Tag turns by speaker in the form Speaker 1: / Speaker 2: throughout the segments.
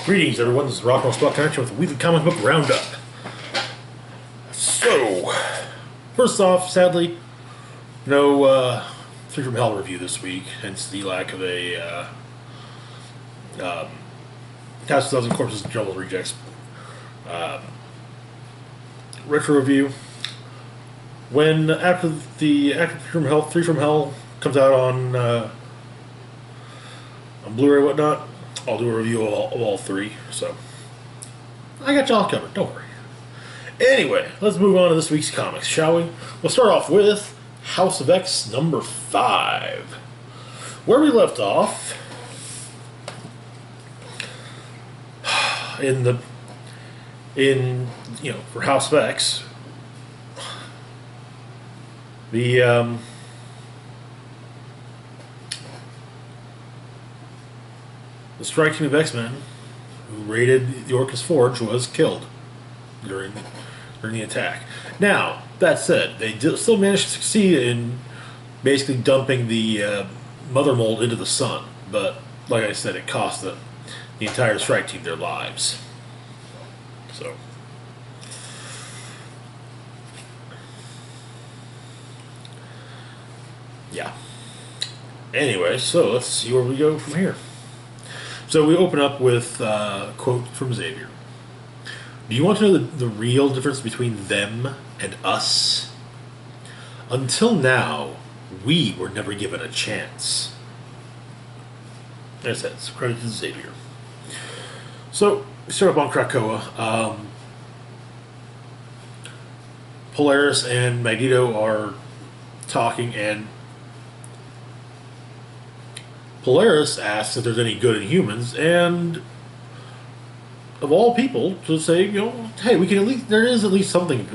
Speaker 1: Greetings, everyone. This is Rock and Roll Spot Connection with a weekly comic book roundup. So, first off, sadly, no Three from Hell review this week, hence the lack of a House of Thousand Corpses and Jumble Rejects retro review. When after Three from Hell comes out on Blu-ray and whatnot, I'll do a review of all three. So I got y'all covered. Don't worry. Anyway, let's move on to this week's comics, shall we? We'll start off with House of X number 5. Where we left off for House of X, the strike team of X-Men who raided the Orcus Forge was killed during the attack. Now, that said, they still managed to succeed in basically dumping the mother mold into the sun, but like I said, it cost the entire strike team their lives. So, yeah. Anyway, so let's see where we go from here. So we open up with a quote from Xavier. Do you want to know the real difference between them and us? Until now, we were never given a chance. As I said, credit to Xavier. So, we start up on Krakoa. Polaris and Magneto are talking, and Polaris asks if there's any good in humans, and of all people, to say, hey, we can there is at least something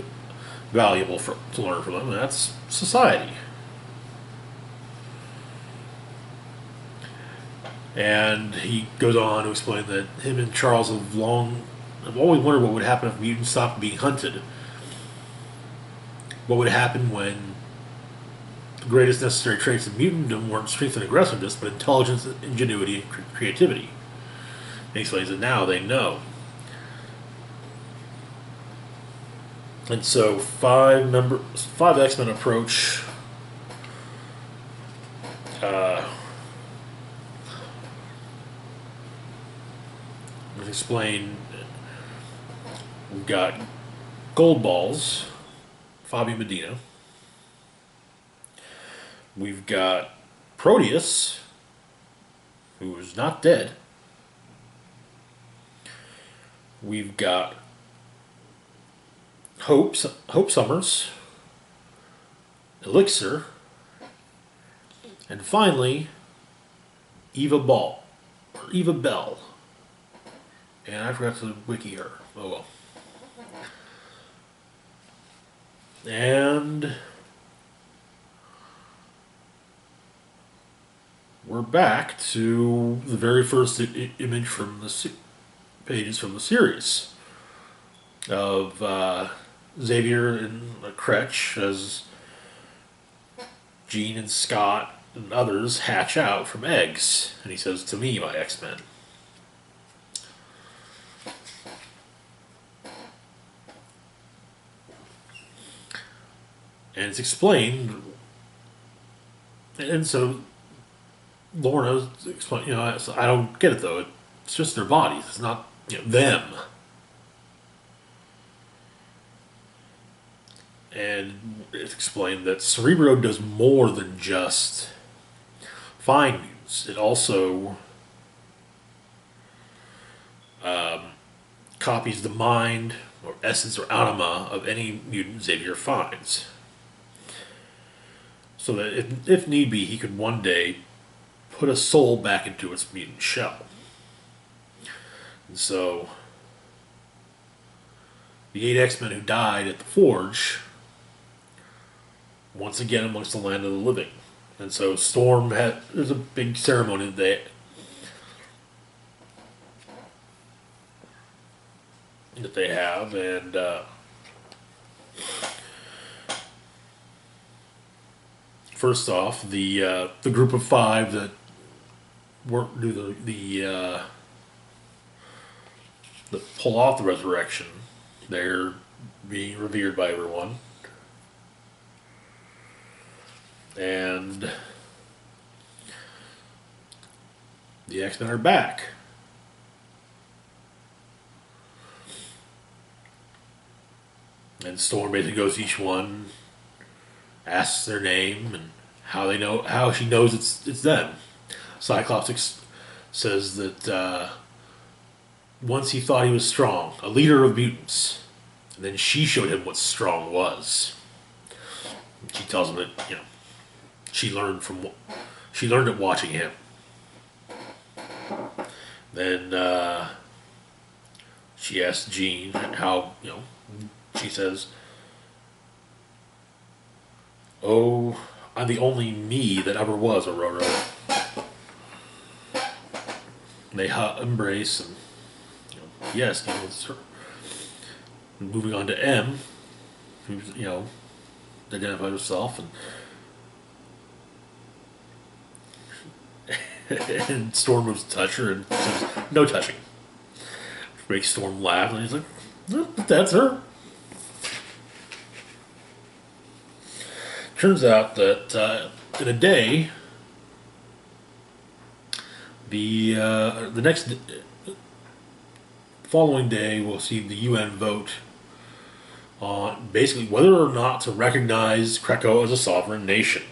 Speaker 1: valuable to learn from them, and that's society. And he goes on to explain that him and Charles have always wondered what would happen if mutants stopped being hunted. What would happen when the greatest necessary traits of mutantdom weren't strength and aggressiveness, but intelligence, ingenuity, and creativity. He explains that now they know. And so five X-Men approach let's explain. We've got Gold Balls, Fabio Medina. We've got Proteus, who is not dead. We've got Hope Summers, Elixir, and finally Eva Bell. And I forgot to wiki her. Oh well. And we're back to the very first image from the pages from the series of Xavier and Kretsch as Jean and Scott and others hatch out from eggs. And he says, "To me, my X-Men." And it's explained, and so Lorna explained, I don't get it though. It's just their bodies. It's not them. And it's explained that Cerebro does more than just find mutants. It also copies the mind or essence or anima of any mutant Xavier finds. So that if need be, he could one day put a soul back into its mutant shell. And so the 8 X-Men who died at the Forge, once again amongst the land of the living. And so there's a big ceremony that they have, and first off, the group of 5 that do the that pull off the resurrection, they're being revered by everyone. And the X-Men are back. And Storm basically goes to each one, asks their name and how she knows it's them. Cyclops says that once he thought he was strong, a leader of mutants, and then she showed him what strong was. She tells him that she learned it watching him. Then she asks Jean how she says, "Oh, I'm the only me that ever was, Aurora." And they embrace, and yes, it's her. Moving on to M, who's identified herself, and Storm moves to touch her and says, "No touching." Which makes Storm laugh, and he's like, "No, that's her." Turns out that in a day, the next following day, we'll see the UN vote on basically whether or not to recognize Krakoa as a sovereign nation.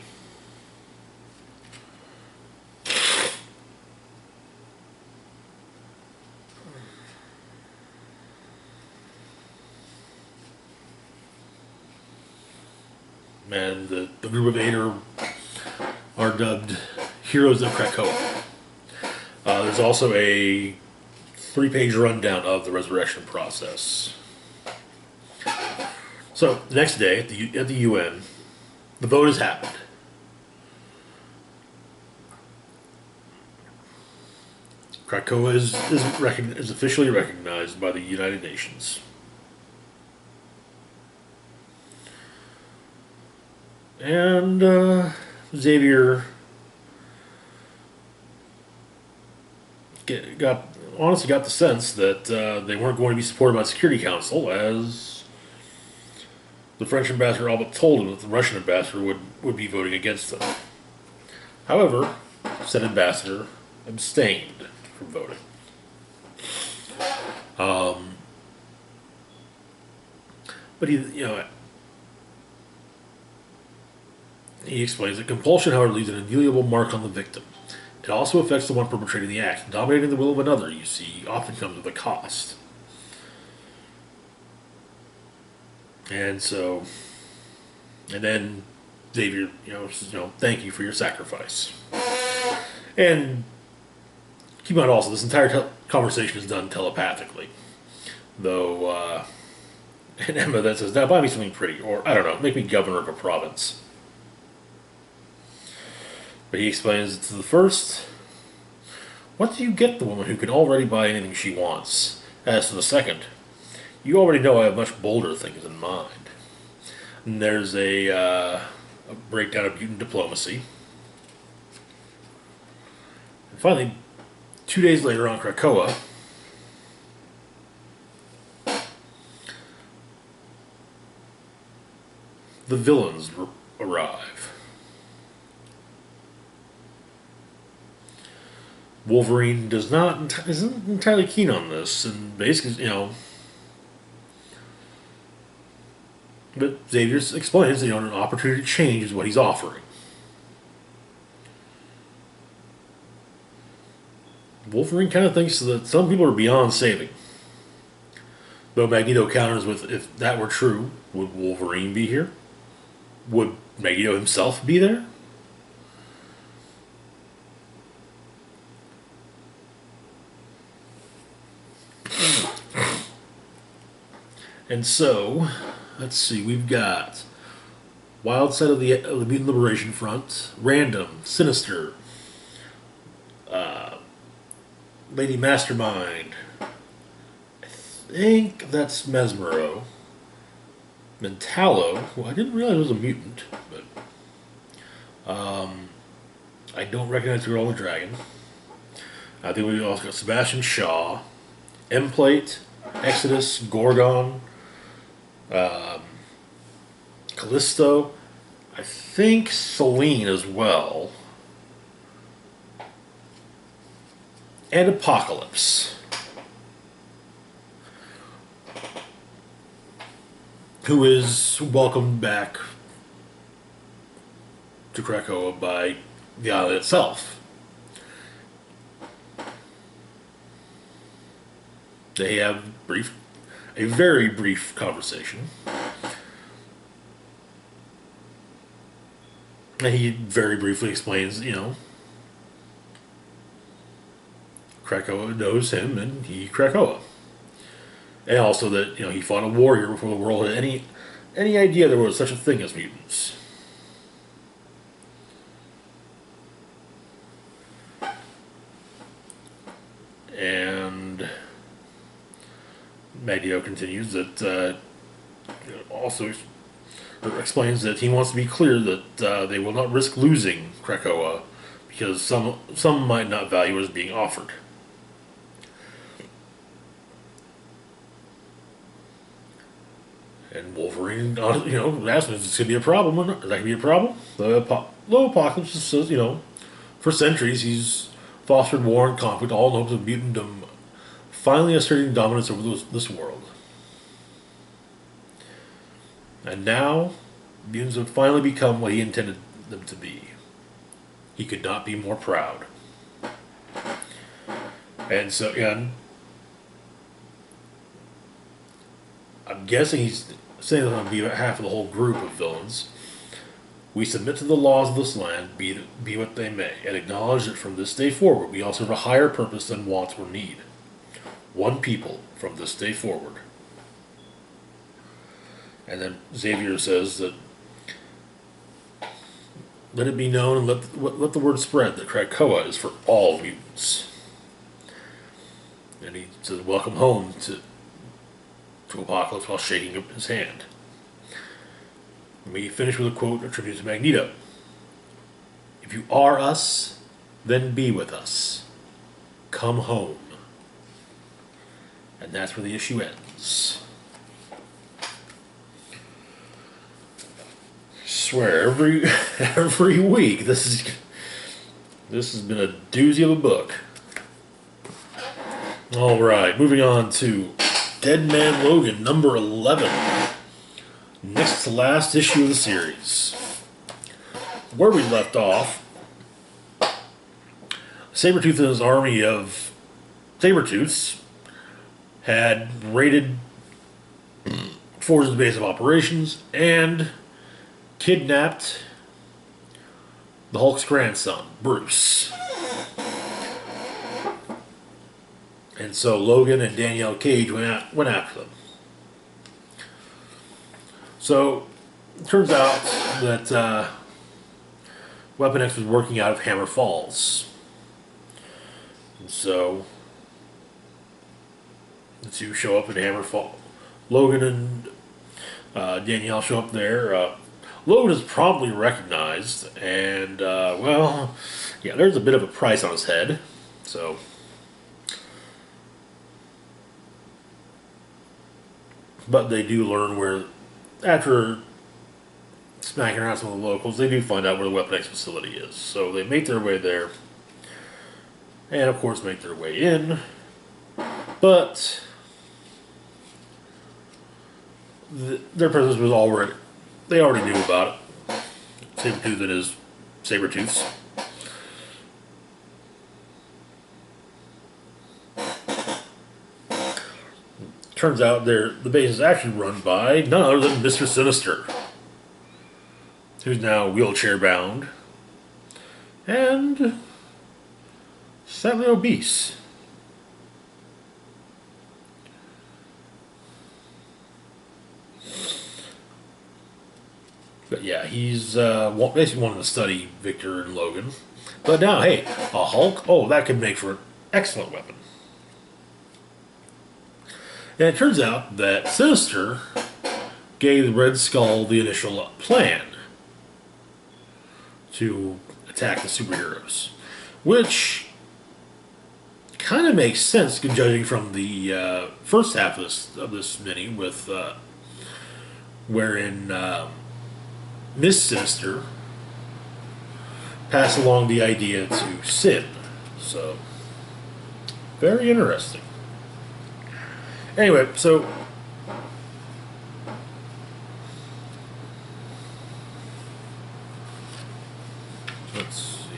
Speaker 1: And the group of eight are dubbed Heroes of Krakoa. There's also a 3-page rundown of the resurrection process. So, the next day at the UN, the vote has happened. Krakoa is officially recognized by the United Nations. And Xavier honestly got the sense that they weren't going to be supported by the Security Council, as the French ambassador all but told him that the Russian ambassador would be voting against them. However, said ambassador abstained from voting. But he explains that compulsion, however, leaves an indelible mark on the victim. It also affects the one perpetrating the act. Dominating the will of another, you see, often comes with a cost. And then Xavier, says, thank you for your sacrifice. And keep in mind also, this entire conversation is done telepathically. Though, and Emma then says, now buy me something pretty, or, I don't know, make me governor of a province. But he explains to the first, what do you get the woman who can already buy anything she wants? As to the second, you already know I have much bolder things in mind. And there's a breakdown of mutant diplomacy. And finally, 2 days later on Krakoa, the villains arrive. Wolverine isn't entirely keen on this, and basically, but Xavier explains that an opportunity to change is what he's offering. Wolverine kind of thinks that some people are beyond saving. Though Magneto counters with, if that were true, would Wolverine be here? Would Magneto himself be there? And so, let's see, we've got Wild Side of the Mutant Liberation Front, Random, Sinister, Lady Mastermind, I think that's Mesmero, Mentallo, who I didn't realize was a mutant, but I don't recognize Girl and the Dragon. I think we also got Sebastian Shaw, M-Plate, Exodus, Gorgon, Callisto, I think Selene as well, and Apocalypse, who is welcomed back to Krakoa by the island itself. They have a very brief conversation. And he very briefly explains, Krakoa knows him and he Krakoa. And also that, he fought a warrior before the world had any idea there was such a thing as mutants. And Magneto continues that also explains that he wants to be clear that they will not risk losing Krakoa because some might not value what is being offered. And Wolverine, asks him if this could be a problem or not. That could be a problem. The Apocalypse says, for centuries he's fostered war and conflict, all in hopes of mutantdom finally asserting dominance over this world. And now, mutants have finally become what he intended them to be. He could not be more proud. And so, I'm guessing he's saying that on behalf of the whole group of villains. We submit to the laws of this land, be what they may, and acknowledge that from this day forward we all serve a higher purpose than wants or need. One people from this day forward. And then Xavier says that let it be known and let the word spread that Krakoa is for all mutants. And he says, welcome home to Apocalypse while shaking his hand. And we finish with a quote attributed to Magneto. If you are us, then be with us. Come home. And that's where the issue ends. I swear, every week this has been a doozy of a book. All right, moving on to Dead Man Logan, number 11. Next to last issue of the series. Where we left off, Sabretooth and his army of Sabretooths had raided Forge's base of operations and kidnapped the Hulk's grandson, Bruce. And so Logan and Danielle Cage went after them. So it turns out that Weapon X was working out of Hammer Falls. And so the two show up in Hammer Falls. Logan and Danielle show up there. Logan is promptly recognized, and there's a bit of a price on his head. So, but they do learn where, after smacking around some of the locals, they do find out where the Weapon X facility is. So they make their way there, and of course make their way in. But their presence was already. They already knew about it. Sabretooth and his Sabretooths. Turns out the base is actually run by none other than Mr. Sinister, who's now wheelchair bound and sadly obese. But yeah, he's basically wanting to study Victor and Logan. But now, hey, a Hulk? Oh, that could make for an excellent weapon. And it turns out that Sinister gave Red Skull the initial plan to attack the superheroes. Which kind of makes sense, judging from the first half of this mini, with wherein Miss Sinister passed along the idea to Sin. So, very interesting. Anyway, so let's see.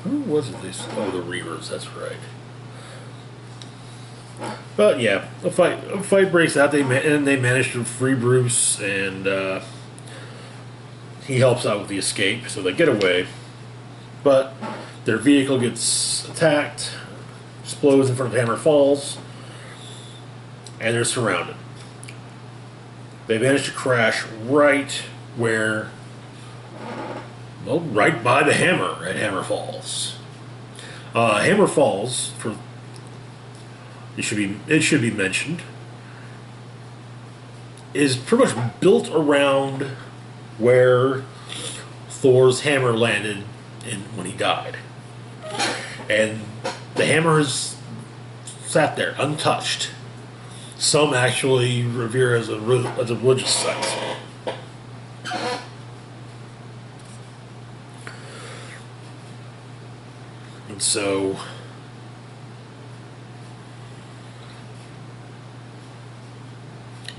Speaker 1: Who was it? Oh, the Reavers. That's right. But yeah, a fight breaks out. And they manage to free Bruce, and he helps out with the escape, so they get away. But their vehicle gets attacked, explodes in front of Hammer Falls, and they're surrounded. They manage to crash right where, well, right by the hammer at Hammer Falls. Hammer Falls, it should be mentioned, is pretty much built around where Thor's hammer landed when he died. And the hammer has sat there untouched. Some actually revere as a religious site. And so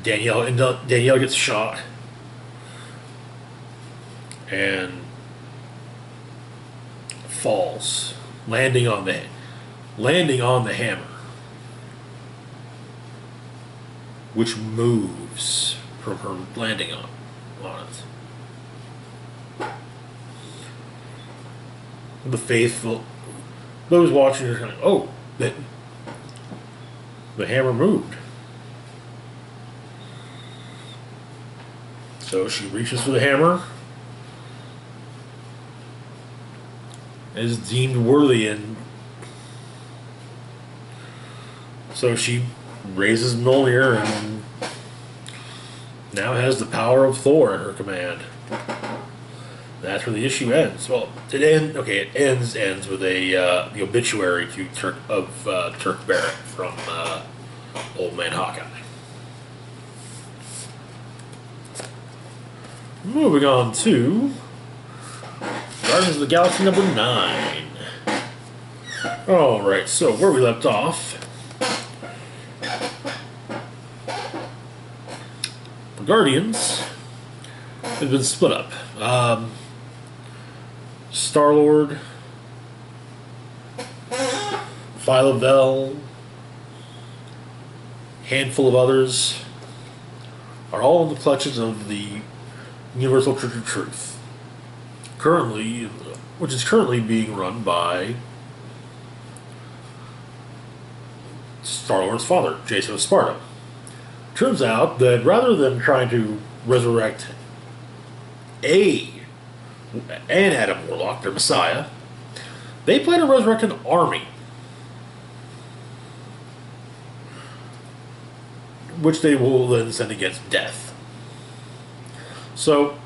Speaker 1: Danielle gets shot and falls, landing on the hammer, which moves from her landing on it. The faithful, those watching are kind of, oh, the hammer moved. So she reaches for the hammer, is deemed worthy, and so she raises Mjolnir and now has the power of Thor at her command. That's where the issue ends. Well, it ends with the obituary to Turk Barrett from Old Man Hawkeye. Moving on to Guardians of the Galaxy number 9. Alright, so where we left off, the Guardians have been split up. Star-Lord, Phyla-Vell, handful of others are all in the clutches of the Universal Church of Truth, which is currently being run by Star-Lord's father, Jason of Sparta. Turns out that rather than trying to resurrect an Adam Warlock, their Messiah, they plan to resurrect an army, which they will then send against death. So,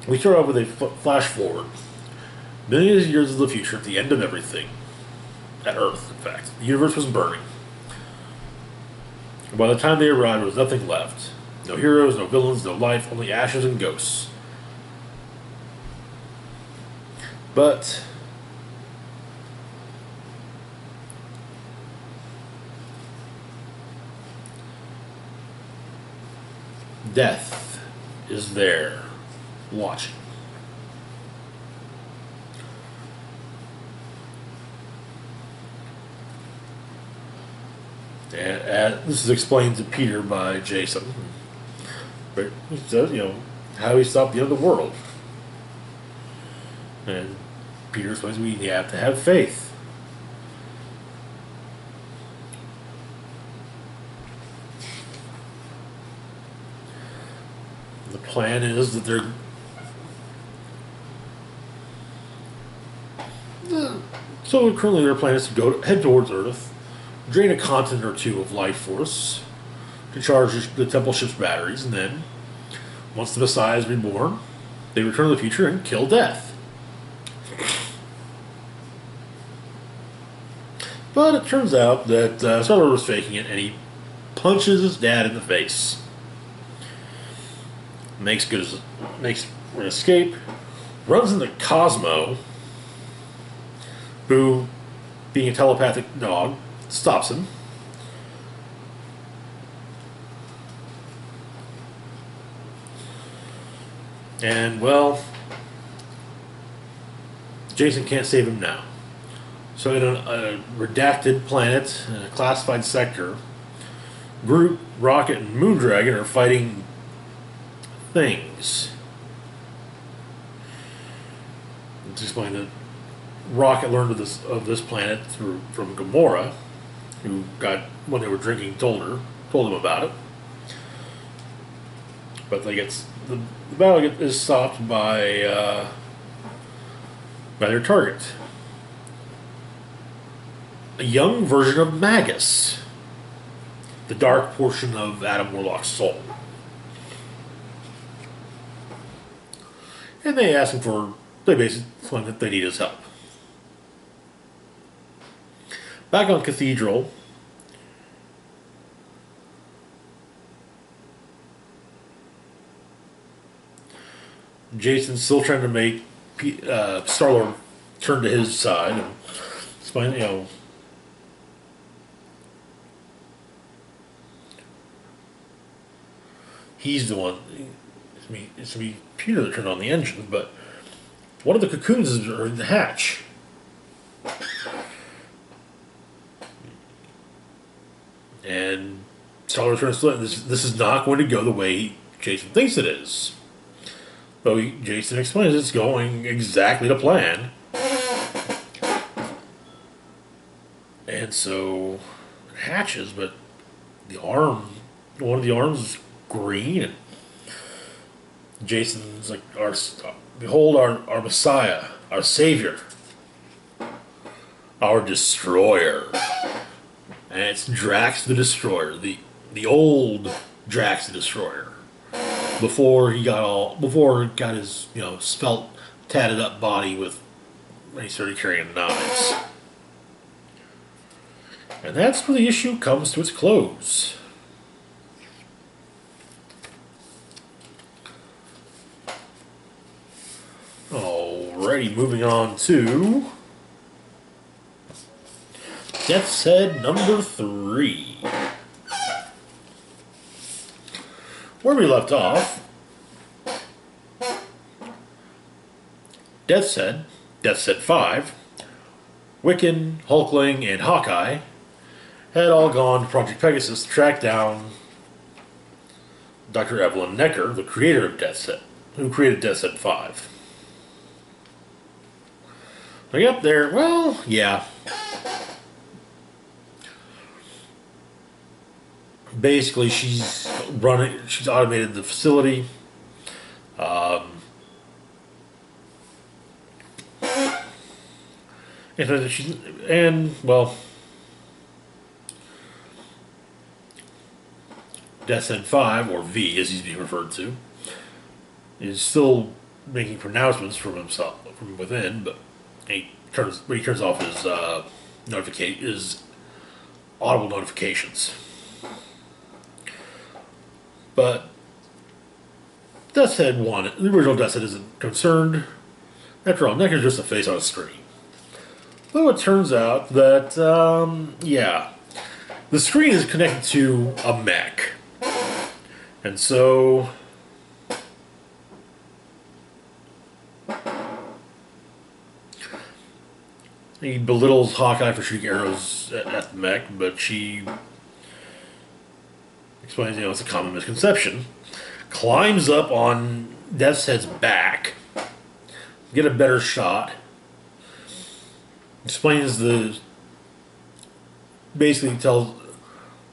Speaker 1: we start off with a flash forward. Millions of years of the future, at the end of everything, at Earth, in fact. The universe was burning. And by the time they arrived, there was nothing left. No heroes, no villains, no life, only ashes and ghosts. But death is there, watching. And this is explained to Peter by Jason. But he says, how he stopped the end of the world. And Peter explains we have to have faith. The plan is that they're... So currently their plan is to head towards Earth, drain a continent or two of life force to charge the temple ship's batteries, and then, once the Messiah is reborn, they return to the future and kill death. But it turns out that Star-Lord was faking it, and he punches his dad in the face. Makes an escape, runs into Cosmo, who, being a telepathic dog, stops him. And, well, Jason can't save him now. So in a redacted planet, in a classified sector, Groot, Rocket, and Moondragon are fighting things. To explain that Rocket learned of this planet from Gamora, who got, when they were drinking, told him about it. But the battle is stopped by their target, a young version of Magus, the dark portion of Adam Warlock's soul. And they basically claim that they need his help. Back on Cathedral, Jason's still trying to make Star-Lord turn to his side and explain, he's the one. It's the computer that turned on the engine, but one of the cocoons is in the hatch. And Star-Lord turns to this is not going to go the way Jason thinks it is. Though Jason explains it's going exactly to plan. And so it hatches, but one of the arms is green, and Jason's like, behold our Messiah, our Savior, our Destroyer. And it's Drax the Destroyer, the old Drax the Destroyer. Before he got his svelte, tatted up body when he started carrying knives. And that's where the issue comes to its close. Alrighty, moving on to Death's Head number 3. Where we left off, Death's Head 5, Wiccan, Hulkling, and Hawkeye had all gone to Project Pegasus to track down Dr. Evelyn Necker, the creator of Death's Head, who created Death's Head 5. They got there, well, yeah. Basically, she's automated the facility. Death's Head 5, or V as he's being referred to, is still making pronouncements from within, but he turns off his audible notifications. But Death's Head 1, the original Death's Head, isn't concerned. After all, Necker's just a face on a screen. Though it turns out that, the screen is connected to a mech. And so he belittles Hawkeye for shooting arrows at the mech, but she explains, it's a common misconception. Climbs up on Death's Head's back, get a better shot. Explains basically tells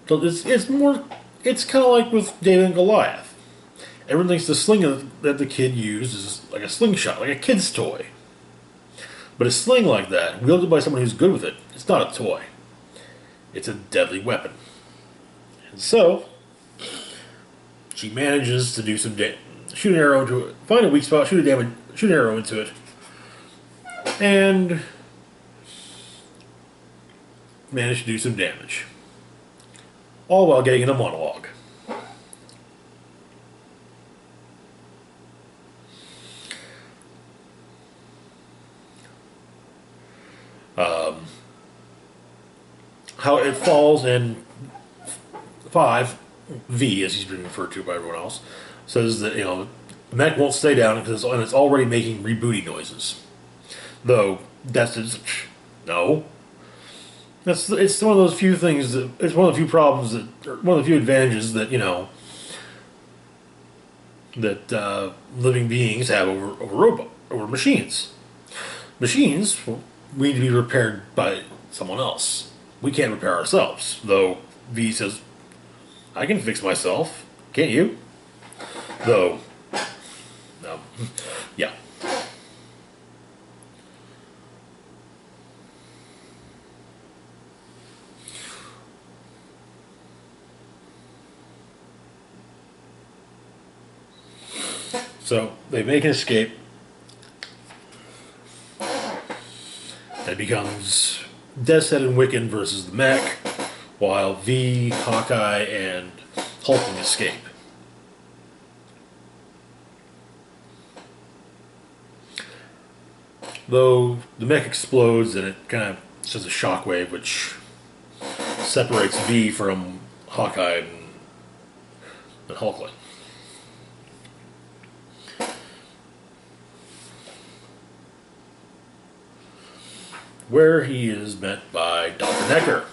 Speaker 1: it's kind of like with David and Goliath. Everyone thinks the sling that the kid used is like a slingshot, like a kid's toy. But a sling like that, wielded by someone who's good with it, it's not a toy. It's a deadly weapon. And so she manages to do some shoot an arrow into it, find a weak spot, shoot an arrow into it, and manage to do some damage, all while getting in a monologue. How it falls in 5V, as he's being referred to by everyone else, says that the mech won't stay down because it's already making rebooting noises. Though that's no. It's one of those few things that it's one of the few problems that or one of the few advantages that living beings have over machines. Machines need to be repaired by someone else. We can't repair ourselves. Though V says, "I can fix myself. Can't you?" Though, no, yeah. So they make an escape. That becomes Deathhead and Wiccan versus the mech, while V, Hawkeye, and Hulkling escape. Though the mech explodes and it kind of sends a shockwave which separates V from Hawkeye and Hulkling. Where he is met by Dr. Necker.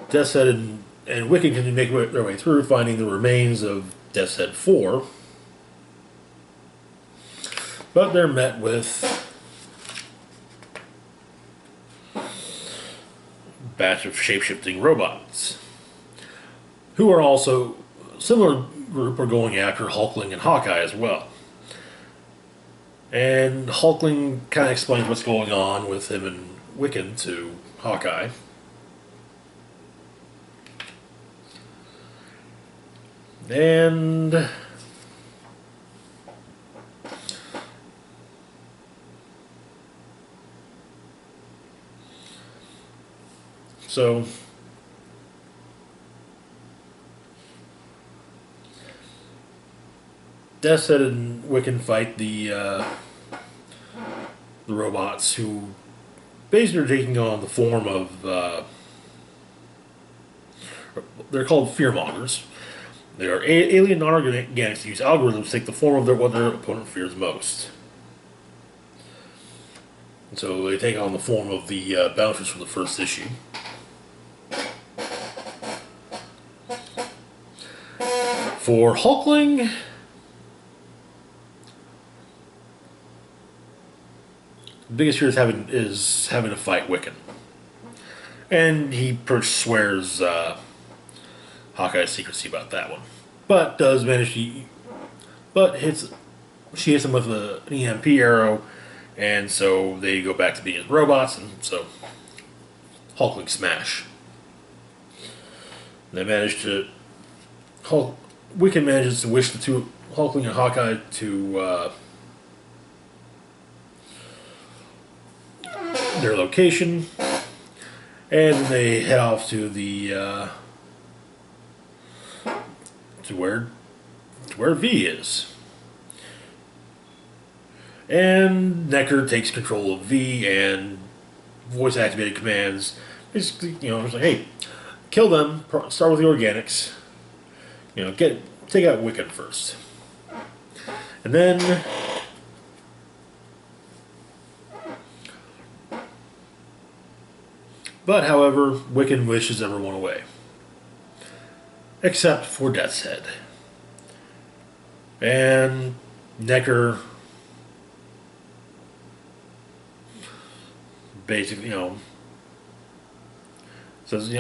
Speaker 1: Deathhead and Wiccan can make their way through, finding the remains of Deathhead 4. But they're met with a batch of shape-shifting robots, who are also a similar group are going after Hulkling and Hawkeye as well. And Hulkling kind of explains what's going on with him and Wiccan to Hawkeye. And so Deathhead and Wiccan fight the robots, who basically are taking on the form of they're called fearmongers. They are alien non-organics that use algorithms to take the form of what their opponent fears most. And so they take on the form of the bouncers from the first issue. For Hulkling, the biggest fear is having to fight Wiccan. And he swears Hawkeye's secrecy about that one. But does manage to... She hits him with an EMP arrow, and so they go back to being robots, and so Hulkling smash. And they manage to... Wiccan manages to wish the two, Hulkling and Hawkeye, to their location, and they head off to the to where V is. And Necker takes control of V and voice activated commands. Basically, it's like, hey, kill them. Start with the organics. Take out Wiccan first, and then but however, Wiccan wishes everyone away, except for Death's Head. And Necker basically, says,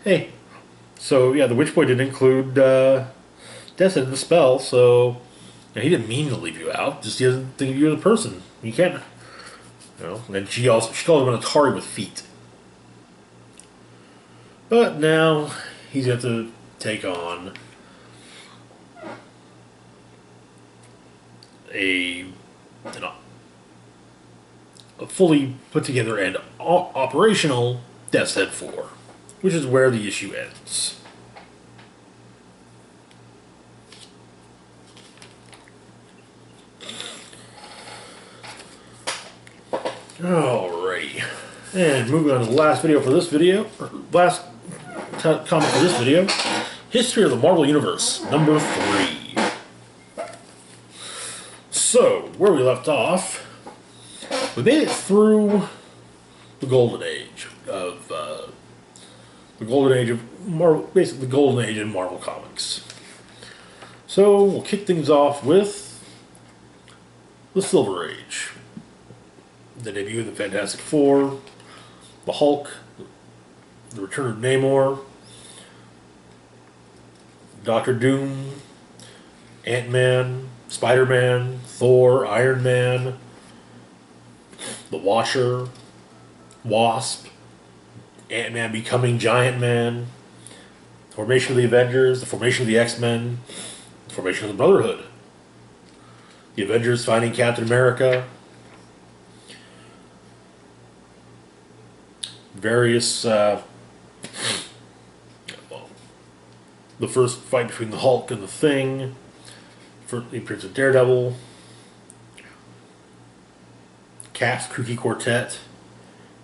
Speaker 1: hey. So, yeah, the Witch Boy didn't include Death's Head in the spell, so he didn't mean to leave you out, just he doesn't think of you as a person. You can't, And she called him an Atari with feet. But now he's got to take on a an, a fully put together and operational Death's Head 4, which is where the issue ends. Alrighty. And moving on to the last video for this video, or last comic for this video, History of the Marvel Universe, number 3. So, where we left off, we made it through the golden age of Marvel, basically the golden age in Marvel Comics. So we'll kick things off with the Silver Age, the debut of the Fantastic Four, the Hulk, the return of Namor, Doctor Doom, Ant-Man, Spider-Man, Thor, Iron Man, the Watcher, Wasp, Ant-Man becoming Giant Man, the formation of the Avengers, the formation of the X-Men, the formation of the Brotherhood, the Avengers finding Captain America, various, the first fight between the Hulk and the Thing, for the appearance of Daredevil, Cap's Kooky Quartet,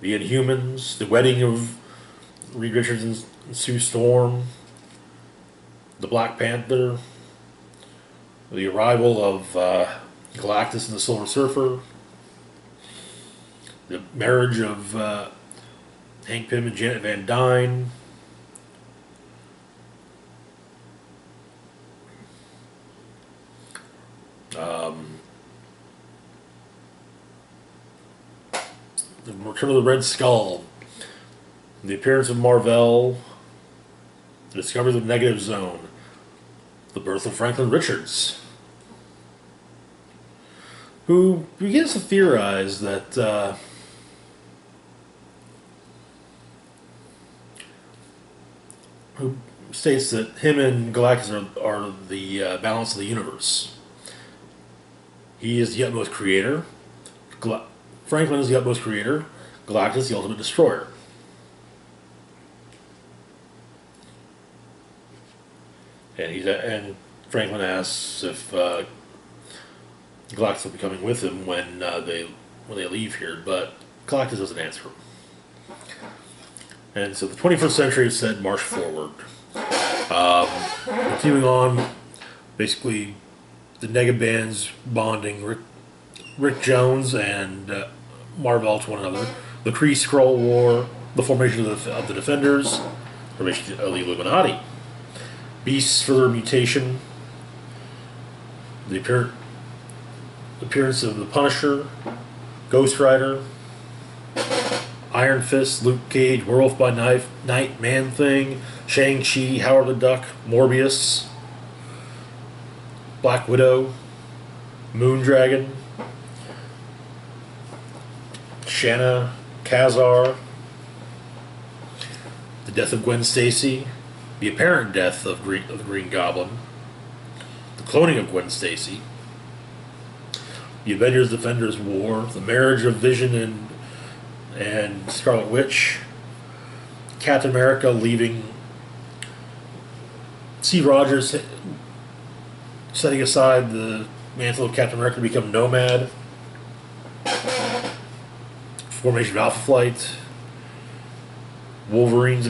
Speaker 1: the Inhumans, the wedding of Reed Richards and Sue Storm, the Black Panther, the arrival of Galactus and the Silver Surfer, the marriage of Hank Pym and Janet Van Dyne, the return of the Red Skull, the appearance of Mar-Vell, the discovery of the Negative Zone, the birth of Franklin Richards, who begins to theorize that who states that him and Galactus are the balance of the universe. He is the utmost creator. Franklin is the utmost creator. Galactus the ultimate destroyer. And Franklin asks if Galactus will be coming with him when they leave here, but Galactus doesn't answer him. And so the 21st century is said march forward. Continuing on, basically the Negabans bonding Rick Jones and Mar-Vell to one another, the Kree-Skrull War, the formation of the Defenders, formation of the Illuminati, Beast's further mutation, the appearance of the Punisher, Ghost Rider, Iron Fist, Luke Cage, Werewolf by Night, Man-Thing, Shang-Chi, Howard the Duck, Morbius, Black Widow, Moondragon, Shanna, Kazar, the death of Gwen Stacy, the apparent death of the Green Goblin, the cloning of Gwen Stacy, the Avengers Defenders War, the marriage of Vision and Scarlet Witch, Captain America leaving, Steve Rogers setting aside the mantle of Captain America to become Nomad, formation of Alpha Flight, Wolverine's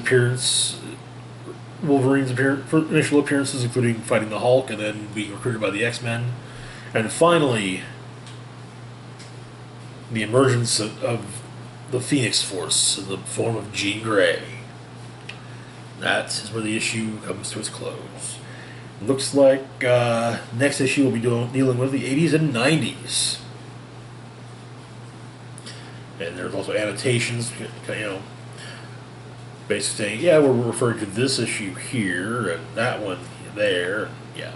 Speaker 1: initial appearances, including fighting the Hulk and then being recruited by the X-Men, and finally the emergence of the Phoenix Force in the form of Jean Grey. That is where the issue comes to its close. Looks like next issue we'll be dealing with the 80s and 90s. And there's also annotations, basically saying, yeah, we're referring to this issue here and that one there. Yeah.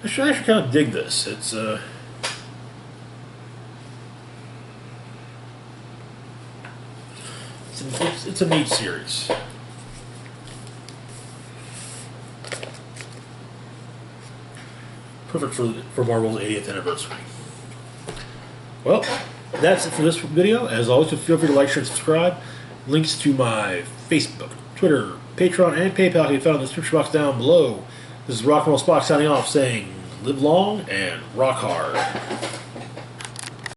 Speaker 1: I actually kind of dig this. It's It's a neat series. Perfect for Marvel's 80th anniversary. Well, that's it for this video. As always, feel free to like, share, and subscribe. Links to my Facebook, Twitter, Patreon, and PayPal can be found in the description box down below. This is Rock and Roll Spock signing off, saying live long and rock hard.